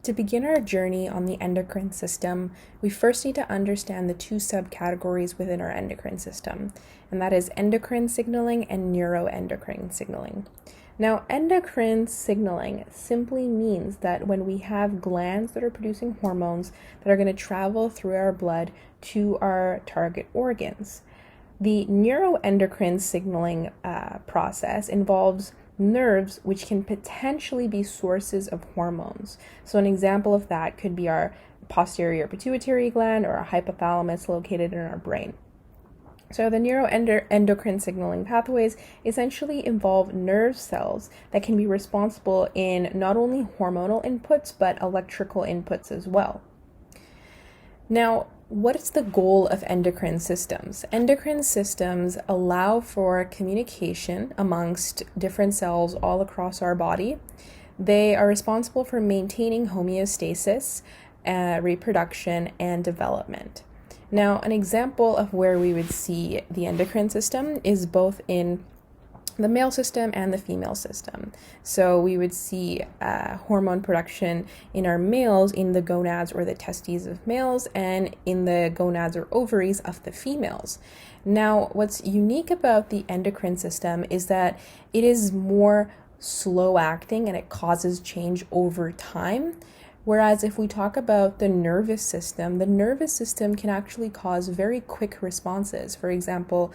To begin our journey on the endocrine system, we first need to understand the two subcategories within our endocrine system, and that is endocrine signaling and neuroendocrine signaling. Now, endocrine signaling simply means that when we have glands that are producing hormones that are going to travel through our blood to our target organs. The neuroendocrine signaling process involves nerves, which can potentially be sources of hormones. So an example of that could be our posterior pituitary gland or our hypothalamus located in our brain. So the neuroendocrine signaling pathways essentially involve nerve cells that can be responsible in not only hormonal inputs but electrical inputs as well. Now, what is the goal of endocrine systems? Endocrine systems allow for communication amongst different cells all across our body. They are responsible for maintaining homeostasis, reproduction, and development. Now, an example of where we would see the endocrine system is both in the male system and the female system. So we would see hormone production in our males in the gonads or the testes of males and in the gonads or ovaries of the females. Now, what's unique about the endocrine system is that it is more slow acting and it causes change over time. Whereas if we talk about the nervous system can actually cause very quick responses. For example,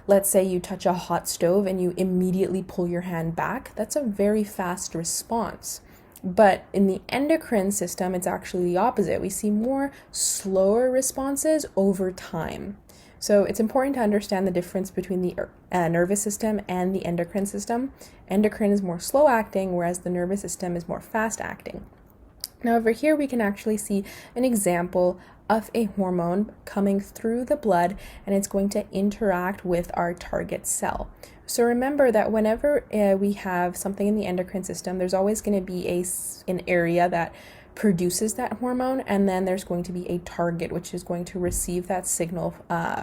let's say you touch a hot stove and you immediately pull your hand back. That's a very fast response. But in the endocrine system, it's actually the opposite. We see more slower responses over time. So it's important to understand the difference between the nervous system and the endocrine system. Endocrine is more slow acting, whereas the nervous system is more fast acting. Now over here, we can actually see an example of a hormone coming through the blood, and it's going to interact with our target cell. So remember that whenever we have something in the endocrine system, there's always going to be an area that produces that hormone, and then there's going to be a target which is going to receive that signal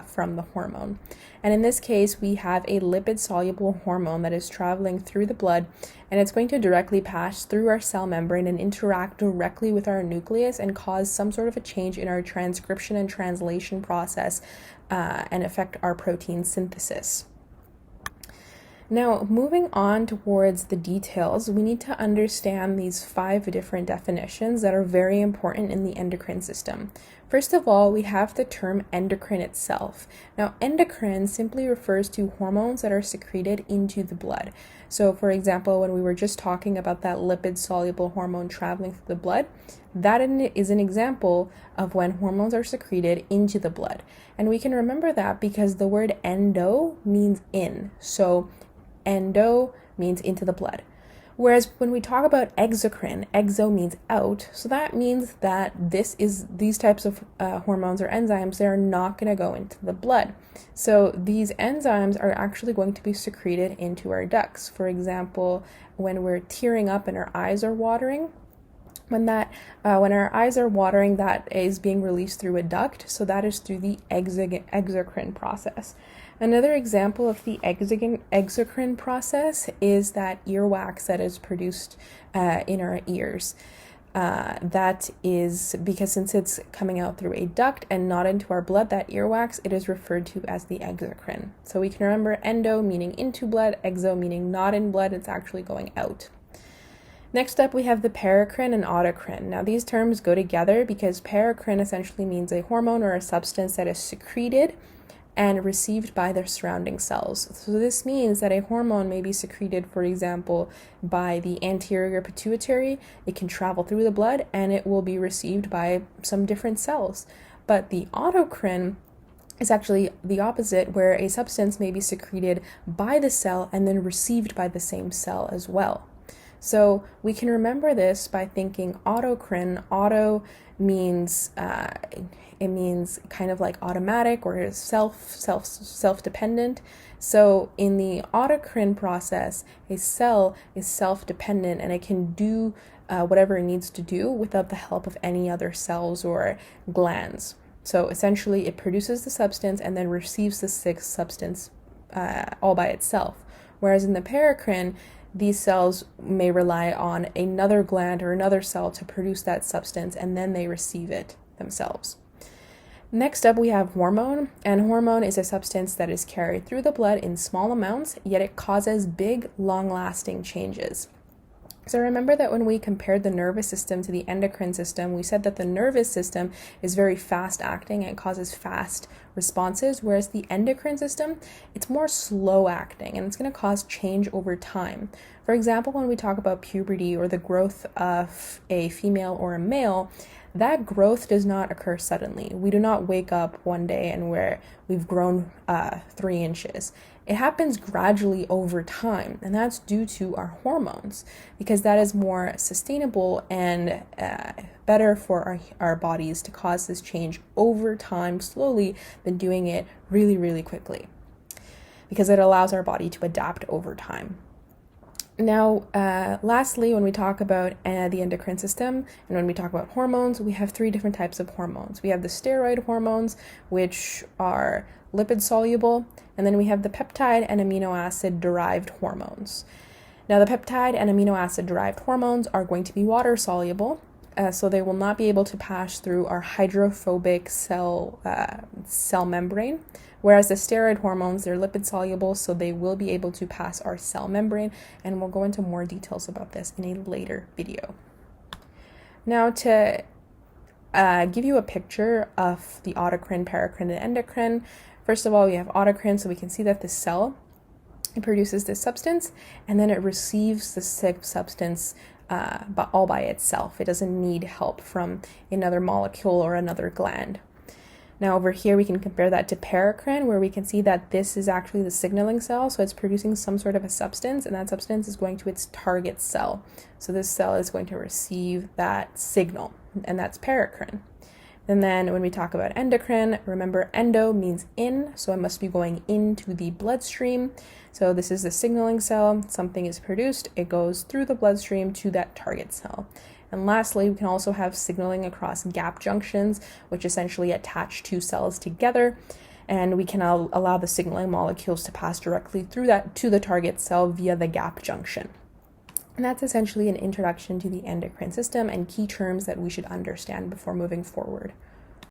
from the hormone. And in this case, we have a lipid-soluble hormone that is traveling through the blood, and it's going to directly pass through our cell membrane and interact directly with our nucleus and cause some sort of a change in our transcription and translation process and affect our protein synthesis. Now, moving on towards the details, we need to understand these 5 different definitions that are very important in the endocrine system. First of all, we have the term endocrine itself. Now, endocrine simply refers to hormones that are secreted into the blood. So, for example, when we were just talking about that lipid-soluble hormone traveling through the blood, that is an example of when hormones are secreted into the blood. And we can remember that because the word endo means in. So, endo means into the blood. Whereas when we talk about exocrine, exo means out, so that means that these types of hormones or enzymes, they are not going to go into the blood. So these enzymes are actually going to be secreted into our ducts. For example, when we're tearing up and our eyes are watering, when our eyes are watering, that is being released through a duct, so that is through the exocrine process. Another example of the exocrine process is that earwax that is produced in our ears. That is because since it's coming out through a duct and not into our blood, that earwax, it is referred to as the exocrine. So we can remember endo meaning into blood, exo meaning not in blood, it's actually going out. Next up, we have the paracrine and autocrine. Now, these terms go together because paracrine essentially means a hormone or a substance that is secreted and received by the surrounding cells. So this means that a hormone may be secreted, for example, by the anterior pituitary. It can travel through the blood and it will be received by some different cells. But the autocrine is actually the opposite, where a substance may be secreted by the cell and then received by the same cell as well. So we can remember this by thinking autocrine. Auto means it means kind of like automatic or self-dependent. So in the autocrine process, a cell is self-dependent and it can do whatever it needs to do without the help of any other cells or glands. So essentially, it produces the substance and then receives the substance all by itself. Whereas in the paracrine, these cells may rely on another gland or another cell to produce that substance, and then they receive it themselves. Next up, we have hormone, and hormone is a substance that is carried through the blood in small amounts, yet it causes big, long-lasting changes. So remember that when we compared the nervous system to the endocrine system, we said that the nervous system is very fast acting and causes fast responses, whereas the endocrine system, it's more slow acting and it's going to cause change over time. For example, when we talk about puberty or the growth of a female or a male, that growth does not occur suddenly. We do not wake up one day and we've grown 3 inches. It happens gradually over time, and that's due to our hormones, because that is more sustainable and better for our bodies to cause this change over time slowly than doing it really, really quickly, because it allows our body to adapt over time. Now, lastly, when we talk about the endocrine system and when we talk about hormones, we have 3 different types of hormones. We have the steroid hormones, which are lipid soluble, and then we have the peptide and amino acid derived hormones. Now, the peptide and amino acid derived hormones are going to be water soluble, so they will not be able to pass through our hydrophobic cell membrane. Whereas the steroid hormones, they're lipid soluble, so they will be able to pass our cell membrane, and we'll go into more details about this in a later video. Now, to give you a picture of the autocrine, paracrine, and endocrine, first of all, we have autocrine, so we can see that the cell, it produces this substance, and then it receives the substance but all by itself. It doesn't need help from another molecule or another gland. Now over here we can compare that to paracrine, where we can see that this is actually the signaling cell, so it's producing some sort of a substance, and that substance is going to its target cell. So this cell is going to receive that signal, and that's paracrine. And then when we talk about endocrine, remember endo means in, so it must be going into the bloodstream. So this is the signaling cell, something is produced, it goes through the bloodstream to that target cell. And lastly, we can also have signaling across gap junctions, which essentially attach 2 cells together, and we can allow the signaling molecules to pass directly through that to the target cell via the gap junction. And that's essentially an introduction to the endocrine system and key terms that we should understand before moving forward.